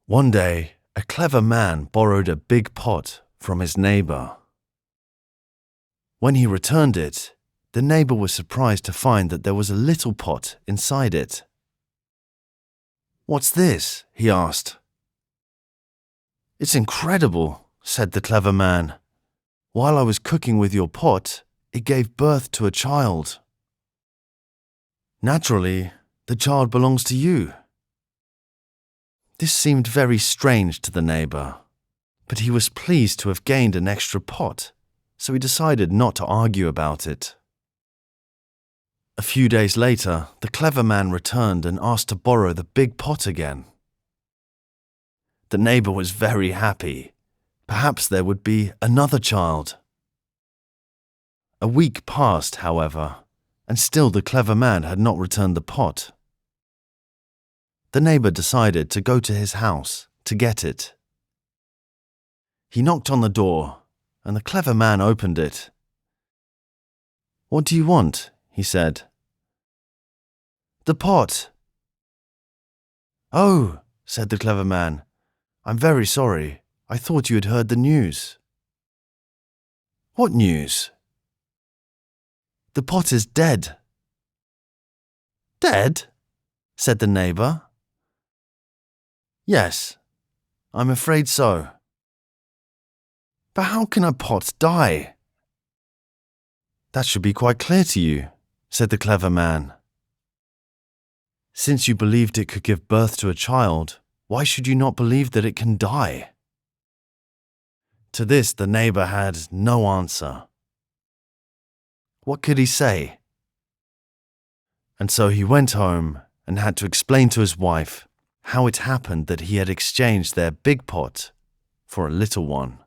One day, a clever man borrowed a big pot from his neighbor. When he returned it, the neighbor was surprised to find that there was a little pot inside it. "What's this?" he asked. "It's incredible," said the clever man. "While I was cooking with your pot, it gave birth to a child. Naturally, the child belongs to you." This seemed very strange to the neighbor, but he was pleased to have gained an extra pot, so he decided not to argue about it. A few days later, the clever man returned and asked to borrow the big pot again. The neighbor was very happy. Perhaps there would be another child. A week passed, however, and still the clever man had not returned the pot. The neighbor decided to go to his house to get it. He knocked on the door, and the clever man opened it. "What do you want?" he said. "The pot." "Oh," said the clever man, "I'm very sorry. I thought you had heard the news." "What news?" "The pot is dead." "Dead?" said the neighbor. "Yes, I'm afraid so." "But how can a pot die?" "That should be quite clear to you," said the clever man. "Since you believed it could give birth to a child, why should you not believe that it can die?" To this, the neighbor had no answer. What could he say? And so he went home and had to explain to his wife how it happened that he had exchanged their big pot for a little one.